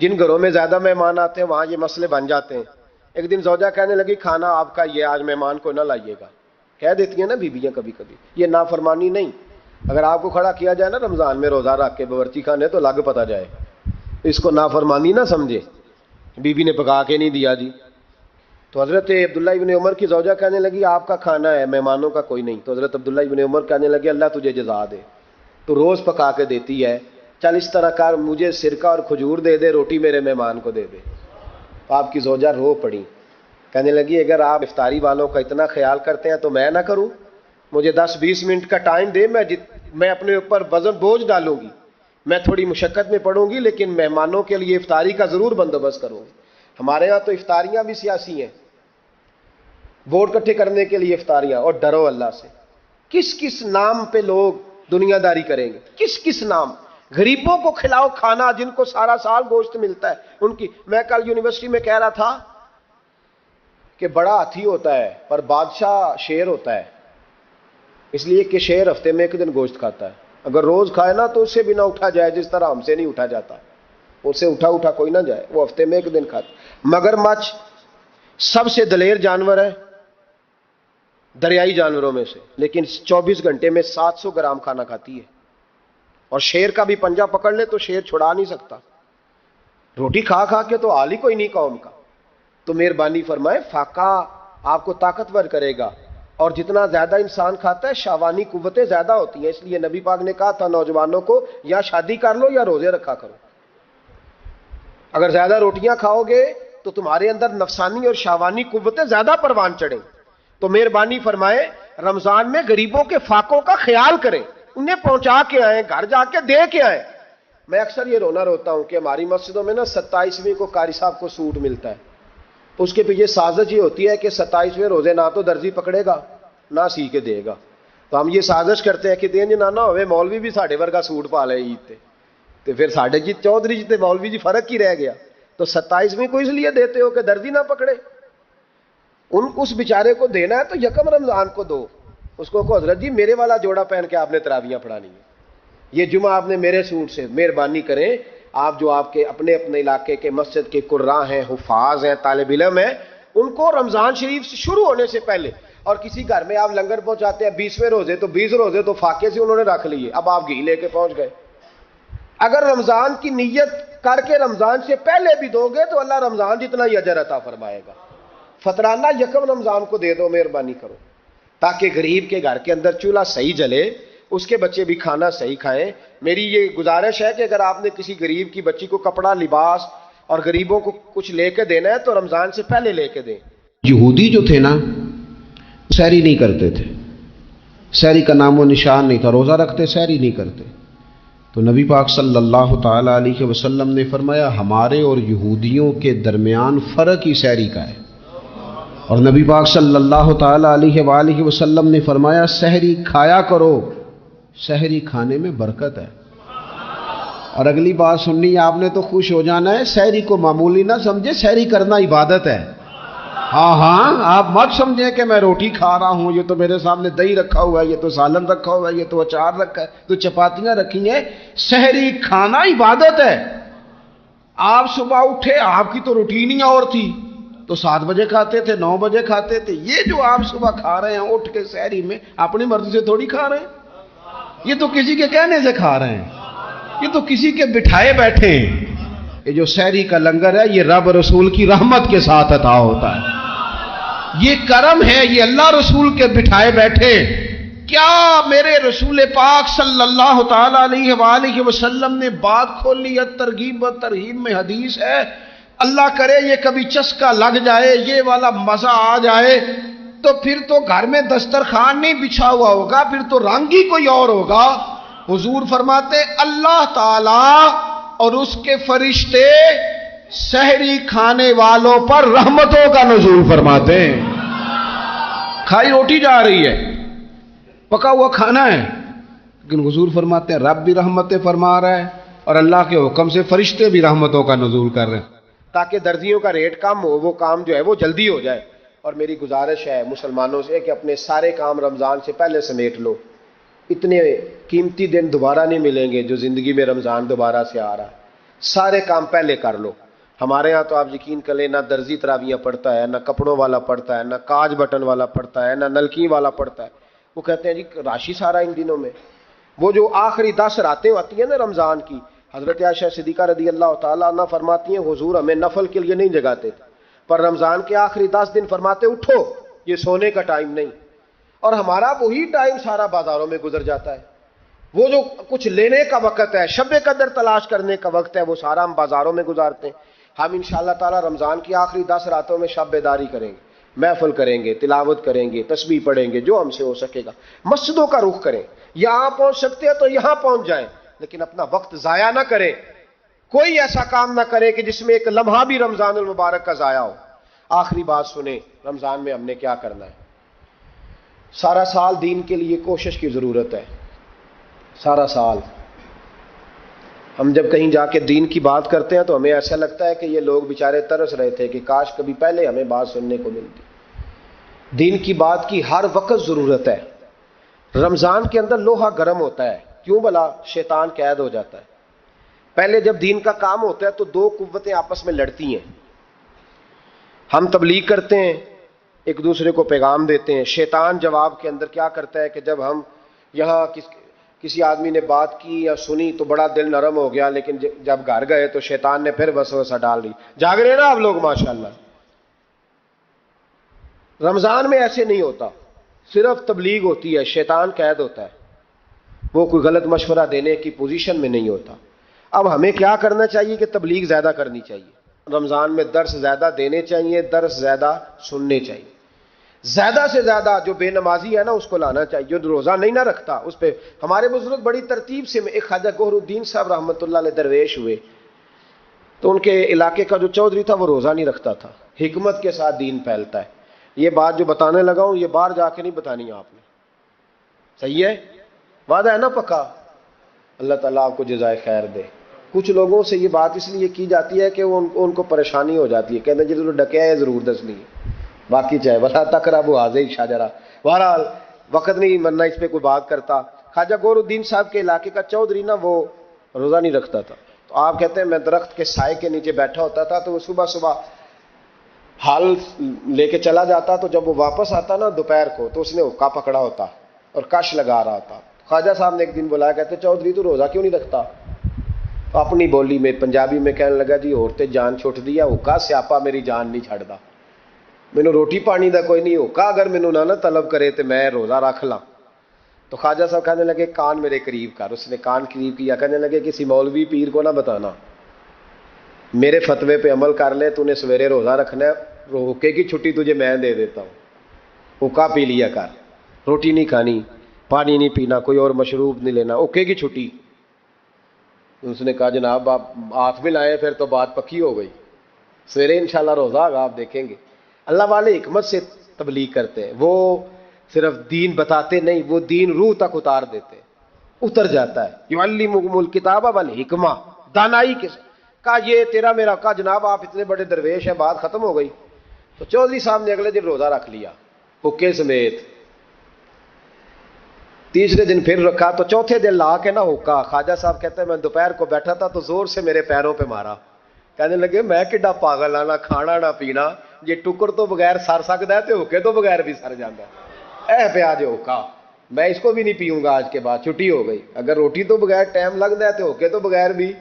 جن گھروں میں زیادہ مہمان آتے ہیں وہاں یہ مسئلے بن جاتے ہیں. ایک دن زوجہ کہنے لگی کھانا آپ کا یہ آج مہمان کو نہ لائیے گا. کہہ دیتی ہیں نا بیویاں کبھی کبھی, یہ نافرمانی نہیں. اگر آپ کو کھڑا کیا جائے نا رمضان میں روزہ رکھ کے باورچی خانے تو لگ پتا جائے, اس کو نافرمانی نہ سمجھے, بیوی نے پکا کے نہیں دیا جی. تو حضرت عبداللہ ابن عمر کی زوجہ کہنے لگی آپ کا کھانا ہے مہمانوں کا کوئی نہیں. تو حضرت عبداللہ ابن عمر کہنے لگے اللہ تجھے جزا دے, تو روز پکا کے دیتی ہے, چل اس طرح کر مجھے سرکہ اور کھجور دے دے, روٹی میرے مہمان کو دے دے. تو آپ کی زوجہ رو پڑی, کہنے لگی اگر آپ افطاری والوں کا اتنا خیال کرتے ہیں تو میں نہ کروں, مجھے 10-20 منٹ کا ٹائم دے, میں اپنے اوپر وزن بوجھ ڈالوں گی, میں تھوڑی مشقت میں پڑوں گی, لیکن مہمانوں کے لیے افطاری کا ضرور بندوبست کروں گی. ہمارے ہاں تو افطاریاں بھی سیاسی ہیں, ووٹ اکٹھے کرنے کے لیے افطاریاں. اور ڈرو اللہ سے, کس کس نام پہ لوگ دنیا داری کریں گے, کس کس نام. غریبوں کو کھلاؤ کھانا جن کو سارا سال گوشت ملتا ہے ان کی. میں کل یونیورسٹی میں کہہ رہا تھا کہ بڑا ہاتھی ہوتا ہے پر بادشاہ شیر ہوتا ہے, اس لیے کہ شیر ہفتے میں ایک دن گوشت کھاتا ہے. اگر روز کھائے نا تو اس سے بھی نہ اٹھا جائے, جس طرح ہم سے نہیں اٹھا جاتا, اس سے اٹھا کوئی نہ جائے, وہ ہفتے میں ایک دن کھاتا. مگرمچھ سب سے دلیر جانور ہے دریائی جانوروں میں سے, لیکن 24 گھنٹے میں 700 گرام کھانا کھاتی ہے. اور شیر کا بھی پنجہ پکڑ لے تو شیر چھڑا نہیں سکتا, روٹی کھا کھا کے تو حال ہی کوئی نہیں قوم کا. تو مہربانی فرمائے فاقہ آپ کو طاقتور کرے گا, اور جتنا زیادہ انسان کھاتا ہے شہوانی قوتیں زیادہ ہوتی ہیں. اس لیے نبی پاک نے کہا تھا نوجوانوں کو یا شادی کر لو یا روزے رکھا کرو. اگر زیادہ روٹیاں کھاؤ گے تو تمہارے اندر نفسانی اور شہوانی قوتیں زیادہ پروان چڑھیں. تو مہربانی فرمائے رمضان میں غریبوں کے فاقوں کا خیال کریں, انہیں پہنچا کے آئیں, گھر جا کے دے کے آئیں. میں اکثر یہ رونا روتا ہوں کہ ہماری مسجدوں میں نا 27ویں کو قاری صاحب کو سوٹ ملتا ہے, اس کے پیچھے سازش یہ ہوتی ہے کہ 27ویں روزے نہ تو درزی پکڑے گا نہ سی کے دے گا. تو ہم یہ سازش کرتے ہیں کہ دین نہ ہوئے مولوی بھی ساڑھے ورگا سوٹ پا لے عید تے, تو پھر ساڑھے جی چودھری جی تے مولوی جی فرق ہی رہ گیا. تو 27ویں کو اس لیے دیتے ہو کہ درزی نہ پکڑے, اس بیچارے کو دینا ہے تو یکم رمضان کو دو. اس کو حضرت جی میرے والا جوڑا پہن کے آپ نے تراویاں پڑھانی ہے, یہ جمعہ آپ نے میرے سوٹ سے. مہربانی کریں آپ جو آپ کے اپنے علاقے کے مسجد کے قراء ہیں, حفاظ ہیں, طالب علم ہیں, ان کو رمضان شریف سے شروع ہونے سے پہلے, اور کسی گھر میں آپ لنگر پہنچاتے ہیں 20ویں روزے تو 20 روزے تو فاقے سے انہوں نے رکھ لیے, اب آپ گھی لے کے پہنچ گئے. اگر رمضان کی نیت کر کے رمضان سے پہلے بھی دو گے تو اللہ رمضان جتنا ہی اجر عطا فرمائے گا. فطرانہ یکم رمضان کو دے دو, مہربانی کرو, تاکہ غریب کے گھر کے اندر چولہا صحیح جلے, اس کے بچے بھی کھانا صحیح کھائیں. میری یہ گزارش ہے کہ اگر آپ نے کسی غریب کی بچی کو کپڑا لباس اور غریبوں کو کچھ لے کے دینا ہے تو رمضان سے پہلے لے کے دیں. یہودی جو تھے نا سحری نہیں کرتے تھے, سحری کا نام و نشان نہیں تھا, روزہ رکھتے سحری نہیں کرتے. تو نبی پاک صلی اللہ تعالی علیہ وسلم نے فرمایا ہمارے اور یہودیوں کے درمیان فرق ہی سحری کا ہے. اور نبی پاک صلی اللہ تعالی علیہ وآلہ وسلم نے فرمایا سحری کھایا کرو, سحری کھانے میں برکت ہے. اور اگلی بات سننی آپ نے تو خوش ہو جانا ہے, سحری کو معمولی نہ سمجھے, سحری کرنا عبادت ہے. ہاں آپ مت سمجھیں کہ میں روٹی کھا رہا ہوں, یہ تو میرے سامنے دہی رکھا ہوا ہے, یہ تو سالن رکھا ہوا ہے, یہ تو اچار رکھا ہے, تو چپاتیاں رکھی ہیں. سحری کھانا عبادت ہے. آپ صبح اٹھے, آپ کی تو روٹین ہی اور تھی, تو 7 بجے کھاتے تھے, 9 بجے کھاتے تھے. یہ جو آپ صبح کھا رہے ہیں اٹھ کے سحری میں, اپنی مرضی سے تھوڑی کھا رہے ہیں, یہ تو کسی کے کہنے سے کھا رہے ہیں, یہ تو کسی کے بٹھائے بیٹھے ہیں. یہ جو سحری کا لنگر ہے یہ رب رسول کی رحمت کے ساتھ عطا ہوتا ہے, یہ کرم ہے, یہ اللہ رسول کے بٹھائے بیٹھے. کیا میرے رسول پاک صلی اللہ تعالی علیہ وآلہ وسلم نے بات کھولی ہے, ترغیب و ترہیب میں حدیث ہے, اللہ کرے یہ کبھی چسکا لگ جائے, یہ والا مزہ آ جائے, تو پھر تو گھر میں دسترخوان نہیں بچھا ہوا ہوگا, پھر تو رنگ ہی کوئی اور ہوگا. حضور فرماتے اللہ تعالی اور اس کے فرشتے سحری کھانے والوں پر رحمتوں کا نزول فرماتے ہیں. کھائی روٹی جا رہی ہے, پکا ہوا کھانا ہے, لیکن حضور فرماتے ہیں رب بھی رحمتیں فرما رہا ہے اور اللہ کے حکم سے فرشتے بھی رحمتوں کا نزول کر رہے ہیں, تاکہ درزیوں کا ریٹ کم ہو, وہ کام جو ہے وہ جلدی ہو جائے. اور میری گزارش ہے مسلمانوں سے کہ اپنے سارے کام رمضان سے پہلے سمیٹ لو. اتنے قیمتی دن دوبارہ نہیں ملیں گے جو زندگی میں رمضان دوبارہ سے آ رہا ہے. سارے کام پہلے کر لو. ہمارے ہاں تو آپ یقین کر لیں، نہ درزی تراویاں پڑھتا ہے، نہ کپڑوں والا پڑھتا ہے، نہ کاج بٹن والا پڑھتا ہے، نہ نلکی والا پڑھتا ہے. وہ کہتے ہیں جی راشی سارا ان دنوں میں. وہ جو آخری 10 راتیں ہوتی ہیں نا رمضان کی، حضرت عائشہ صدیقہ رضی اللہ تعالیٰ عنہ فرماتی ہیں حضور ہمیں نفل کے لیے نہیں جگاتے تھے، پر رمضان کے آخری 10 دن فرماتے اٹھو، یہ سونے کا ٹائم نہیں. اور ہمارا وہی ٹائم سارا بازاروں میں گزر جاتا ہے. وہ جو کچھ لینے کا وقت ہے، شب قدر تلاش کرنے کا وقت ہے، وہ سارا ہم بازاروں میں گزارتے ہیں. ہم انشاءاللہ تعالی رمضان کی آخری 10 راتوں میں شب بیداری کریں گے، محفل کریں گے، تلاوت کریں گے، تسبیح پڑھیں گے، جو ہم سے ہو سکے گا. مسجدوں کا رخ کریں، یہاں پہنچ سکتے ہیں تو یہاں پہنچ جائیں، لیکن اپنا وقت ضائع نہ کریں. کوئی ایسا کام نہ کرے کہ جس میں ایک لمحہ بھی رمضان المبارک کا ضائع ہو. آخری بات سنیں، رمضان میں ہم نے کیا کرنا ہے. سارا سال دین کے لیے کوشش کی ضرورت ہے. سارا سال ہم جب کہیں جا کے دین کی بات کرتے ہیں تو ہمیں ایسا لگتا ہے کہ یہ لوگ بیچارے ترس رہے تھے کہ کاش کبھی پہلے ہمیں بات سننے کو ملتی. دین کی بات کی ہر وقت ضرورت ہے. رمضان کے اندر لوہا گرم ہوتا ہے. کیوں بھلا؟ شیطان قید ہو جاتا ہے. پہلے جب دین کا کام ہوتا ہے تو 2 قوتیں آپس میں لڑتی ہیں. ہم تبلیغ کرتے ہیں، ایک دوسرے کو پیغام دیتے ہیں. شیطان جواب کے اندر کیا کرتا ہے کہ جب ہم یہاں کسی آدمی نے بات کی یا سنی تو بڑا دل نرم ہو گیا، لیکن جب گھر گئے تو شیطان نے پھر وسوسہ ڈال دی. جاگ رہے نا آپ لوگ ماشاءاللہ. رمضان میں ایسے نہیں ہوتا، صرف تبلیغ ہوتی ہے، شیطان قید ہوتا ہے، وہ کوئی غلط مشورہ دینے کی پوزیشن میں نہیں ہوتا. اب ہمیں کیا کرنا چاہیے کہ تبلیغ زیادہ کرنی چاہیے. رمضان میں درس زیادہ دینے چاہیے، درس زیادہ سننے چاہیے. زیادہ سے زیادہ جو بے نمازی ہے نا اس کو لانا چاہیے، جو روزہ نہیں نہ رکھتا اس پہ. ہمارے بزرگ بڑی ترتیب سے، ایک خواجہ گوہر الدین صاحب رحمۃ اللہ علیہ درویش ہوئے تو ان کے علاقے کا جو چودھری تھا وہ روزہ نہیں رکھتا تھا. حکمت کے ساتھ دین پھیلتا ہے. یہ بات جو بتانے لگا ہوں یہ باہر جا کے نہیں بتانی آپ نے. صحیح ہے؟ وعدہ ہے نا پکا؟ اللہ تعالیٰ آپ کو جزائے خیر دے. کچھ لوگوں سے یہ بات اس لیے کی جاتی ہے کہ ان کو پریشانی ہو جاتی ہے، کہتے ہیں جی ضرور ڈکیا ہے ضرور دسنی ہے، باقی چاہے ولا تقرب حاضر شاجرہ. بہرحال وقت نہیں مرنا اس پہ کوئی بات کرتا. خواجہ گوہر الدین صاحب کے علاقے کا چودھری نا وہ روزہ نہیں رکھتا تھا. تو آپ کہتے ہیں میں درخت کے سائے کے نیچے بیٹھا ہوتا تھا تو وہ صبح صبح ہل لے کے چلا جاتا، تو جب وہ واپس آتا نا دوپہر کو تو اس نے حقہ پکڑا ہوتا اور کش لگا رہا تھا. خواجہ صاحب نے ایک دن بلایا، کہتے چودھری تو روزہ کیوں نہیں رکھتا؟ تو اپنی بولی میں پنجابی میں کہنے لگا جی عورتیں جان چھوٹ دیا، حقہ سیاپا میری جان نہیں چھڑدا، مینوں روٹی پانی دا کوئی نہیں حقہ، اگر مینوں نہ طلب کرے تو میں روزہ رکھ لاں. تو خواجہ صاحب کہنے لگے کان میرے قریب کر. اس نے کان قریب کیا، کہنے لگے کسی مولوی پیر کو نہ بتانا، میرے فتوے پہ عمل کر لے، تو نے سویرے روزہ رکھنا ہے، حقے کی چھٹی تجھے میں دے دیتا ہوں، حقہ پی لیا کر، روٹی نہیں کھانی، پانی نہیں پینا، کوئی اور مشروب نہیں لینا، حقے کی چھٹی. اس نے کہا جناب آپ ہاتھ بھی لائے، پھر تو بات پکی ہو گئی، سویرے انشاءاللہ روزہ آگا، آپ دیکھیں گے. اللہ والے حکمت سے تبلیغ کرتے ہیں، وہ صرف دین بتاتے نہیں، وہ دین روح تک اتار دیتے، اتر جاتا ہے. یعلمکم الکتاب والحکمہ، دانائی کے کہا یہ تیرا میرا. کہا جناب آپ اتنے بڑے درویش ہیں، بات ختم ہو گئی. تو چودھری صاحب نے اگلے دن روزہ رکھ لیا حقے سمیت. تیسرے دن پھر رکھا تو چوتھے دن لا کے نہ حقہ. خواجہ صاحب کہتے ہیں میں دوپہر کو بیٹھا تھا تو زور سے میرے پیروں پہ مارا. کہنے لگے میں کڈا پاگل ہاں، نہ کھانا نہ پینا، یہ ٹکر تو بغیر سر سکتا ہے تو حقے تو بغیر بھی سر جاتا ہے. اے پہ آج حقہ، میں اس کو بھی نہیں پیوں گا آج کے بعد، چھٹی ہو گئی. اگر روٹی تو بغیر ٹائم لگتا ہے تو حقے تو بغیر بھی.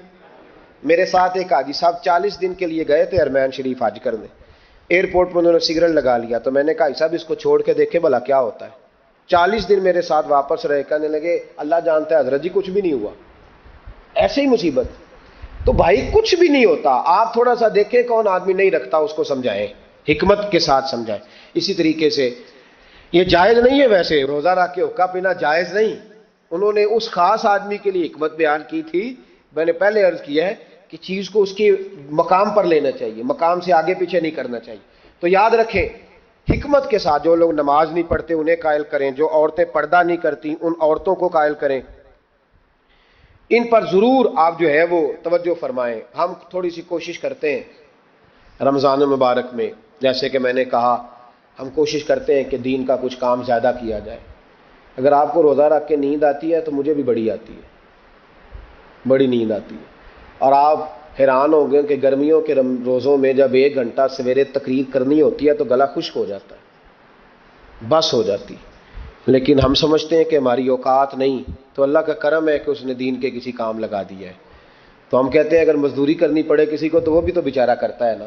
میرے ساتھ ایک حاجی صاحب 40 دن کے لیے گئے تھے ارمین شریف حج کرنے. ایئرپورٹ پہ انہوں نے سگریٹ لگا لیا تو میں نے کہا صاحب اس کو چھوڑ کے دیکھے بھلا کیا ہوتا ہے. 40 دن میرے ساتھ واپس رہے. کہنے لگے اللہ جانتا ہے حضرت جی کچھ بھی نہیں ہوا، ایسے ہی مصیبت. تو بھائی کچھ بھی نہیں ہوتا، آپ تھوڑا سا دیکھیں کون آدمی نہیں رکھتا اس کو سمجھائیں، حکمت کے ساتھ سمجھائیں. اسی طریقے سے یہ جائز نہیں ہے، ویسے روزہ رکھ کے حقہ پینا جائز نہیں. انہوں نے اس خاص آدمی کے لیے حکمت بیان کی تھی. میں نے پہلے عرض کیا ہے کہ چیز کو اس کے مقام پر لینا چاہیے، مقام سے آگے پیچھے نہیں کرنا چاہیے. تو یاد رکھیں حکمت کے ساتھ، جو لوگ نماز نہیں پڑھتے انہیں قائل کریں، جو عورتیں پردہ نہیں کرتی ان عورتوں کو قائل کریں. ان پر ضرور آپ جو ہے وہ توجہ فرمائیں. ہم تھوڑی سی کوشش کرتے ہیں رمضان المبارک میں، جیسے کہ میں نے کہا ہم کوشش کرتے ہیں کہ دین کا کچھ کام زیادہ کیا جائے. اگر آپ کو روزہ رکھ کے نیند آتی ہے تو مجھے بھی بڑی آتی ہے، بڑی نیند آتی ہے. اور آپ حیران ہو گئے کہ گرمیوں کے روزوں میں جب 1 گھنٹہ سویرے تقریر کرنی ہوتی ہے تو گلا خشک ہو جاتا ہے، بس ہو جاتی، لیکن ہم سمجھتے ہیں کہ ہماری اوقات نہیں، تو اللہ کا کرم ہے کہ اس نے دین کے کسی کام لگا دیا ہے. تو ہم کہتے ہیں اگر مزدوری کرنی پڑے کسی کو تو وہ بھی تو بیچارہ کرتا ہے نا.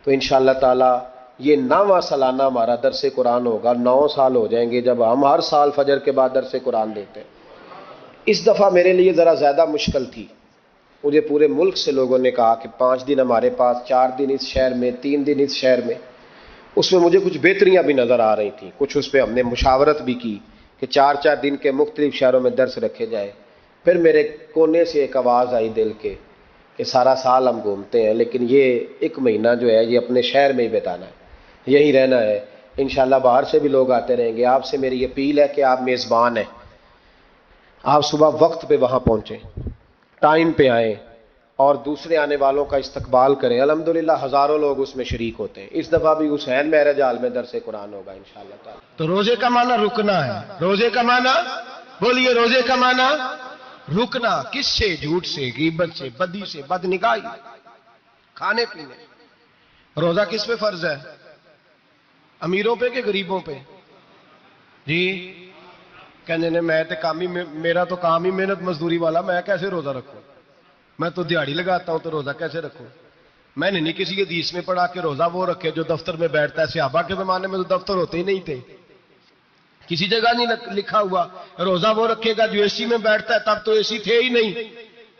تو انشاءاللہ تعالی یہ 9واں سالانہ ہمارا درس قرآن ہوگا. 9 سال ہو جائیں گے جب ہم ہر سال فجر کے بعد درس قرآن دیتے ہیں. اس دفعہ میرے لیے ذرا زیادہ مشکل تھی. مجھے پورے ملک سے لوگوں نے کہا کہ 5 دن ہمارے پاس، 4 دن اس شہر میں، 3 دن اس شہر میں. اس میں مجھے کچھ بہتریاں بھی نظر آ رہی تھیں، کچھ اس پہ ہم نے مشاورت بھی کی کہ 4 دن کے مختلف شہروں میں درس رکھے جائے. پھر میرے کونے سے ایک آواز آئی دل کے کہ سارا سال ہم گھومتے ہیں لیکن یہ 1 مہینہ جو ہے یہ اپنے شہر میں ہی بتانا ہے، یہی رہنا ہے. انشاءاللہ باہر سے بھی لوگ آتے رہیں گے. آپ سے میری اپیل ہے کہ آپ میزبان ہیں، آپ صبح وقت پہ وہاں پہنچیں، ٹائم پہ آئیں اور دوسرے آنے والوں کا استقبال کریں. الحمدللہ ہزاروں لوگ اس میں شریک ہوتے ہیں. اس دفعہ بھی حسین معراج ہال میں درس قرآن ہوگا انشاءاللہ تعالی. تو روزے کا معنی رکنا ہے. روزے کا معنی بولیے، روزے کا معنی رکنا. کس سے؟ جھوٹ سے، غیبت سے، بدی سے، بدنگاہی، کھانے پینے. روزہ کس پہ فرض ہے؟ امیروں پہ کہ غریبوں پہ؟ جی کہنے نے میں تے کام ہی، میرا تو کام ہی محنت مزدوری والا، میں کیسے روزہ رکھوں؟ میں تو دیہڑی لگاتا ہوں تو روزہ کیسے رکھوں؟ میں نے نہیں کسی حدیث میں پڑھا کہ روزہ وہ رکھے جو دفتر میں بیٹھتا ہے. صحابہ کے زمانے میں تو دفتر ہوتے ہی نہیں تھے، کسی جگہ نہیں لکھا ہوا روزہ وہ رکھے گا جو اے سی میں بیٹھتا ہے. تب تو اے سی تھے ہی نہیں.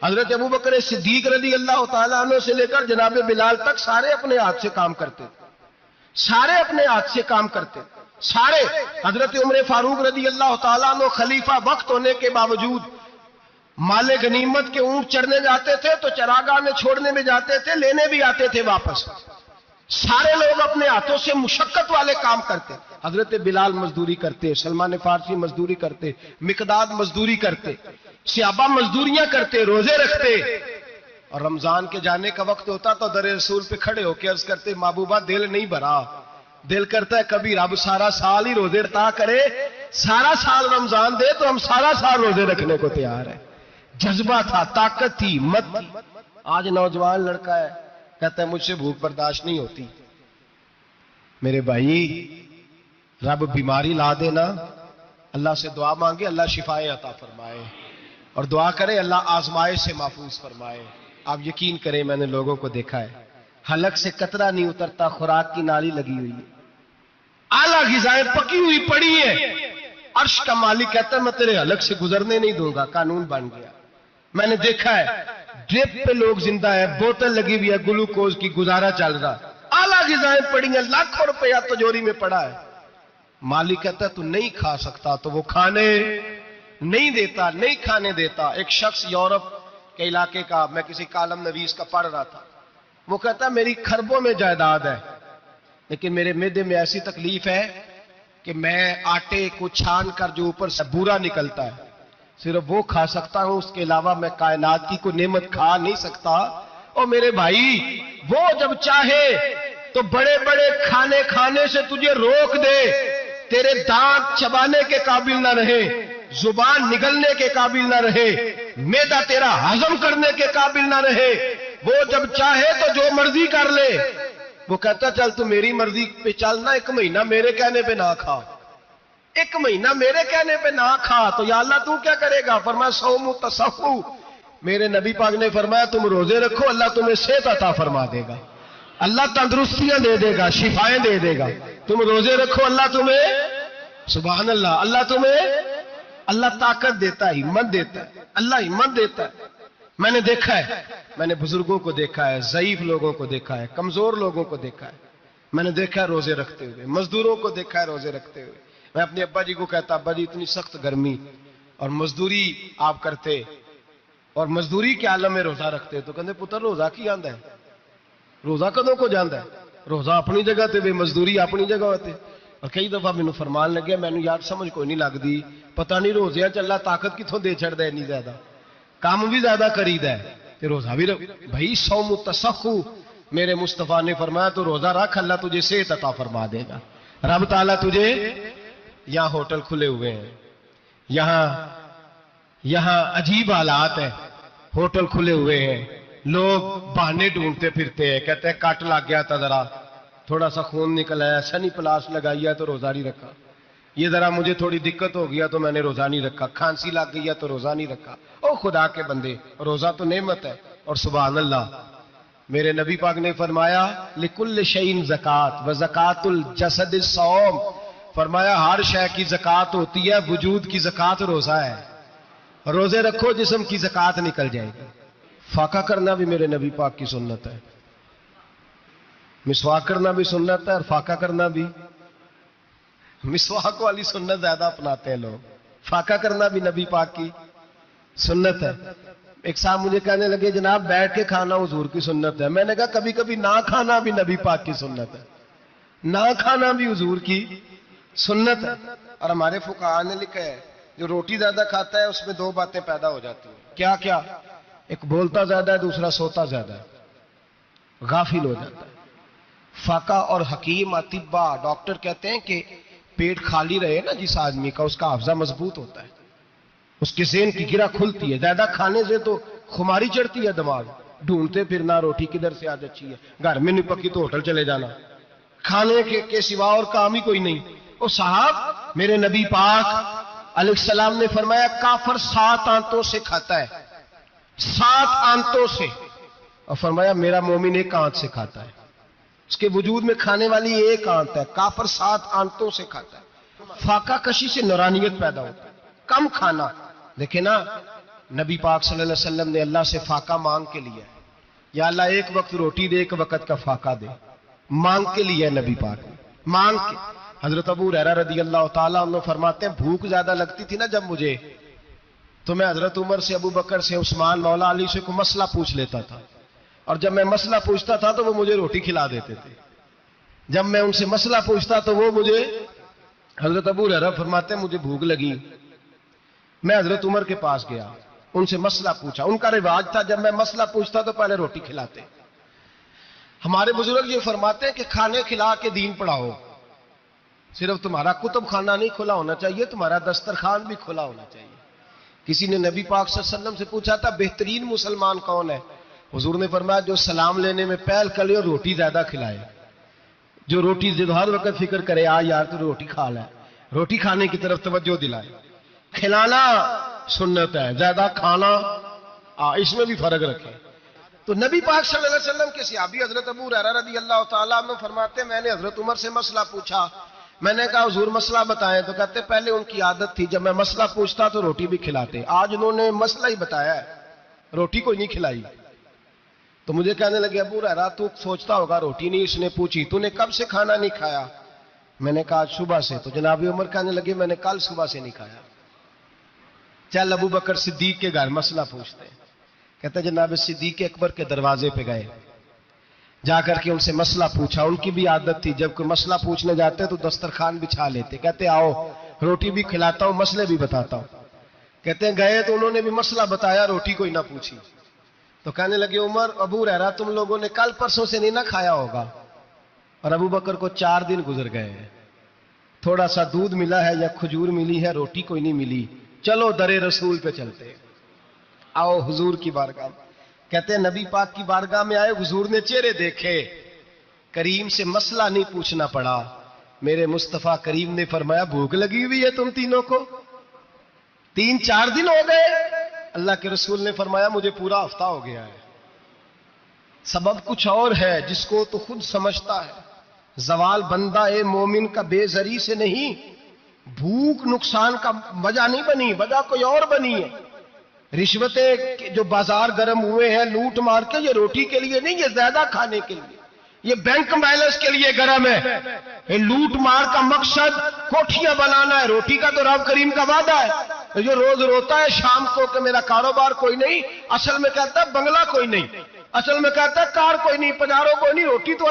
حضرت ابو بکر صدیق رضی اللہ تعالیٰ عنہ سے لے کر جناب بلال تک سارے اپنے ہاتھ سے کام کرتے، سارے اپنے ہاتھ سے کام کرتے، سارے. حضرت عمر فاروق رضی اللہ تعالیٰ عنہ خلیفہ وقت ہونے کے باوجود مال غنیمت کے اونٹ چڑھنے جاتے تھے تو چراگاہ میں چھوڑنے میں جاتے تھے، لینے بھی آتے تھے واپس. سارے لوگ اپنے ہاتھوں سے مشقت والے کام کرتے. حضرت بلال مزدوری کرتے، سلمان فارسی مزدوری کرتے، مقداد مزدوری کرتے، صحابہ مزدوریاں کرتے، روزے رکھتے. اور رمضان کے جانے کا وقت ہوتا تو در رسول پہ کھڑے ہو کے عرض کرتے محبوبہ دل نہیں بھرا، دل کرتا ہے کبھی رب سارا سال ہی روزے عطا کرے، سارا سال رمضان دے تو ہم سارا سال روزے رکھنے کو تیار ہیں. جذبہ تھا، طاقت تھی، ہمت تھی. آج نوجوان لڑکا ہے کہتا ہے مجھ سے بھوک برداشت نہیں ہوتی. میرے بھائی رب بیماری لا دینا، اللہ سے دعا مانگے اللہ شفائیں عطا فرمائے، اور دعا کرے اللہ آزمائش سے محفوظ فرمائے. آپ یقین کریں میں نے لوگوں کو دیکھا ہے حلق سے قطرہ نہیں اترتا، خوراک کی نالی لگی ہوئی ہے، اعلیٰ غذائیں پکی ہوئی پڑی ہے. عرش کا مالک کہتا ہے میں تیرے حلق سے گزرنے نہیں دوں گا. قانون بن گیا. میں نے دیکھا ہے ڈرپ پہ لوگ زندہ ہے، بوتل لگی ہوئی ہے گلوکوز کی، گزارا چل رہا. اعلیٰ غذائیں پڑی ہیں، لاکھوں روپیہ تجوری میں پڑا ہے. مالک کہتا ہے تو نہیں کھا سکتا تو وہ کھانے نہیں دیتا، نہیں کھانے دیتا. ایک شخص یورپ کے علاقے کا، میں کسی کالم نویس کا پڑھ رہا تھا، وہ کہتا ہے میری خربوں میں جائیداد ہے لیکن میرے معدے میں ایسی تکلیف ہے کہ میں آٹے کو چھان کر جو اوپر سے بورا نکلتا ہے صرف وہ کھا سکتا ہوں، اس کے علاوہ میں کائنات کی کوئی نعمت کھا نہیں سکتا. اور میرے بھائی وہ جب چاہے تو بڑے بڑے کھانے کھانے سے تجھے روک دے، تیرے دانت چبانے کے قابل نہ رہے، زبان نگلنے کے قابل نہ رہے، معدہ تیرا ہضم کرنے کے قابل نہ رہے. وہ جب چاہے تو جو مرضی کر لے. وہ کہتا چل تو میری مرضی پہ چلنا، 1 مہینہ میرے کہنے پہ نہ کھا، 1 مہینہ میرے کہنے پہ نہ کھا. تو یا اللہ تو کیا کرے گا؟ فرمایا صوم تصحو. میرے نبی پاک نے فرمایا تم روزے رکھو، اللہ تمہیں صحت عطا فرما دے گا، اللہ تندرستیاں دے دے گا، شفائیں دے دے گا. تم روزے رکھو، اللہ تمہیں، سبحان اللہ، اللہ تمہیں، اللہ طاقت دیتا ہے، ہمت دیتا ہے، اللہ ہمت دیتا ہے. میں نے دیکھا ہے، میں نے بزرگوں کو دیکھا ہے، ضعیف لوگوں کو دیکھا ہے، کمزور لوگوں کو دیکھا ہے. میں نے دیکھا ہے روزے رکھتے ہوئے، مزدوروں کو دیکھا ہے روزے رکھتے ہوئے. میں اپنے ابا جی کو کہتا ابا جی اتنی سخت گرمی اور مزدوری آپ کرتے اور مزدوری کے عالم میں روزہ رکھتے تو کہتے پتر روزہ کی آندا ہے، روزہ کدوں کو جاندا ہے، روزہ اپنی جگہ تے بے مزدوری اپنی جگہ ہوتے. اور کئی دفعہ مینوں فرمان لگے، مینوں یار سمجھ کوئی نہیں لگتی، پتہ نہیں روزے چ اللہ طاقت کتوں دے چھڑدا ہے، اتنی زیادہ کام بھی زیادہ کریدا ہے تے روزہ بھی بھائی صوم تصحو. میرے مصطفیٰ نے فرمایا تو روزہ رکھ، اللہ تجھے صحت عطا فرما دے گا. رب تعالیٰ تجھے، یہاں ہوٹل کھلے ہوئے ہیں، یہاں عجیب حالات ہیں، ہوٹل کھلے ہوئے ہیں، لوگ بہانے ڈھونڈتے پھرتے ہیں, کہتے ہیں کٹ لگ گیا تھا, ذرا تھوڑا سا خون نکل آیا, سنی پلاس لگائی ہے تو روزہ نہیں رکھا, یہ ذرا مجھے تھوڑی دقت ہو گیا تو میں نے روزہ نہیں رکھا, کھانسی لگ گئی ہے تو روزہ نہیں رکھا. او خدا کے بندے, روزہ تو نعمت ہے. اور سبحان اللہ, میرے نبی پاک نے فرمایا لکل شیء زکات و زکات الجسد الصوم, فرمایا ہر شے کی زکات ہوتی ہے, وجود کی زکات روزہ ہے. روزے رکھو جسم کی زکات نکل جائے گی. فاقہ کرنا بھی میرے نبی پاک کی سنت ہے, مسواک کرنا بھی سنت ہے, اور فاقہ کرنا بھی. مسواک والی سنت زیادہ اپناتے ہیں لوگ, فاقہ کرنا بھی نبی پاک کی سنت ہے. ایک صاحب مجھے کہنے لگے جناب بیٹھ کے کھانا حضور کی سنت ہے. میں نے کہا کبھی کبھی نہ کھانا بھی نبی پاک کی سنت ہے, نہ کھانا بھی حضور کی سنت ہے. اور ہمارے فقہاء نے لکھا ہے جو روٹی زیادہ کھاتا ہے اس میں دو باتیں پیدا ہو جاتی ہیں. کیا کیا؟ ایک بولتا زیادہ ہے, دوسرا سوتا زیادہ ہے, غافل ہو جاتا ہے. فقہ اور حکیم اطباء ڈاکٹر کہتے ہیں کہ پیٹ خالی رہے نا جس آدمی کا, اس کا حافظہ مضبوط ہوتا ہے, اس کے ذہن کی گرہ کھلتی ہے. زیادہ کھانے سے تو خماری چڑھتی ہے, دماغ ڈھونڈتے پھرنا روٹی کدھر سے آج اچھی ہے, گھر میں نہیں پکی تو ہوٹل چلے جانا, کھانے کے سوا اور کام ہی کوئی نہیں. او صاحب میرے نبی پاک علیہ السلام نے فرمایا کافر 7 آنتوں سے کھاتا ہے, 7 آنتوں سے, اور فرمایا میرا مومن 1 آنت سے کھاتا ہے. اس کے وجود میں کھانے والی 1 آنت ہے, کافر 7 آنتوں سے کھاتا ہے. فاقہ کشی سے نورانیت پیدا ہوتا ہے, کم کھانا. دیکھیں نا نبی پاک صلی اللہ علیہ وسلم نے اللہ سے فاقہ مانگ کے لیا ہے, یا اللہ 1 وقت روٹی دے, 1 وقت کا فاقہ دے, مانگ کے لیا ہے نبی پاک نے, مانگ کے. حضرت ابو ہریرہ رضی اللہ تعالیٰ عنہ فرماتے ہیں بھوک زیادہ لگتی تھی نا جب مجھے, تو میں حضرت عمر سے, ابو بکر سے, عثمان, مولا علی سے کوئی مسئلہ پوچھ لیتا تھا, اور جب میں مسئلہ پوچھتا تھا تو وہ مجھے روٹی کھلا دیتے تھے. جب میں ان سے مسئلہ پوچھتا تو وہ مجھے, حضرت ابو ہریرہ فرماتے ہیں مجھے بھوک لگی, میں حضرت عمر کے پاس گیا, ان سے مسئلہ پوچھا. ان کا رواج تھا جب میں مسئلہ پوچھتا تو پہلے روٹی کھلاتے. ہمارے بزرگ یہ فرماتے ہیں کہ کھانے کھلا کے دین پڑھاؤ. صرف تمہارا کتب خانہ نہیں کھلا ہونا چاہیے, تمہارا دسترخوان بھی کھلا ہونا چاہیے. کسی نے نبی پاک صلی اللہ علیہ وسلم سے پوچھا تھا بہترین مسلمان کون ہے؟ حضور نے فرمایا جو سلام لینے میں پہل کرے اور روٹی زیادہ کھلائے. جو روٹی ہر وقت فکر کرے یار تو روٹی کھا لے, روٹی کھانے کی طرف توجہ دلائے. کھلانا سنت ہے, زیادہ کھانا اس میں بھی فرق رکھے. تو نبی پاک صلی اللہ علیہ وسلم کے صحابی حضرت ابو ہریرہ رضی اللہ تعالیٰ عنہ فرماتے ہیں میں نے حضرت عمر سے مسئلہ پوچھا. میں نے کہا حضور مسئلہ بتائیں, تو کہتے پہلے ان کی عادت تھی جب میں مسئلہ پوچھتا تو روٹی بھی کھلاتے. آج انہوں نے مسئلہ ہی بتایا ہے, روٹی کوئی نہیں کھلائی. تو مجھے کہنے لگے ابو ہریرہ تو سوچتا ہوگا روٹی نہیں اس نے پوچھی, تو نے کب سے کھانا نہیں کھایا؟ میں نے کہا صبح سے. تو جناب عمر کہنے لگے میں نے کل صبح سے نہیں کھایا. چل ابو بکر صدیق کے گھر مسئلہ پوچھتے ہیں. کہتے جناب صدیق اکبر کے دروازے پہ گئے, جا کر کے ان سے مسئلہ پوچھا. ان کی بھی عادت تھی جب کوئی مسئلہ پوچھنے جاتے تو دسترخوان بچھا لیتے, کہتے آؤ روٹی بھی کھلاتا ہوں مسئلے بھی بتاتا ہوں. کہتے ہیں گئے تو انہوں نے بھی مسئلہ بتایا, روٹی کوئی نہ پوچھی. تو کہنے لگے عمر ابو ہریرہ تم لوگوں نے کل پرسوں سے نہیں نہ کھایا ہوگا. اور ابو بکر کو 4 دن گزر گئے ہیں, تھوڑا سا دودھ ملا ہے یا کھجور ملی ہے, روٹی کوئی نہیں ملی. چلو در رسول پہ چلتے, آؤ حضور کی بارگاہ. کہتے ہیں نبی پاک کی بارگاہ میں آئے, حضور نے چہرے دیکھے, کریم سے مسئلہ نہیں پوچھنا پڑا. میرے مصطفیٰ کریم نے فرمایا بھوک لگی ہوئی ہے تم تینوں کو, 3-4 دن ہو گئے. اللہ کے رسول نے فرمایا مجھے پورا ہفتہ ہو گیا ہے. سبب کچھ اور ہے جس کو تو خود سمجھتا ہے. زوال بندہ مومن کا بے زری سے نہیں, بھوک نقصان کا وجہ نہیں بنی, وجہ کوئی اور بنی ہے. رشوتیں جو بازار گرم ہوئے ہیں لوٹ مار کے, یہ روٹی کے لیے نہیں, یہ زیادہ کھانے کے لیے, یہ بینک بیلنس کے لیے گرم ہے. یہ لوٹ مار کا مقصد کوٹھیاں بنانا ہے, روٹی کا تو رب کریم کا وعدہ ہے. جو روز روتا ہے شام کو کہ میرا کاروبار کوئی نہیں, اصل میں کہتا ہے بنگلہ کوئی نہیں, اصل میں کہتا ہے کار کوئی نہیں, پجارو کوئی نہیں, روٹی تو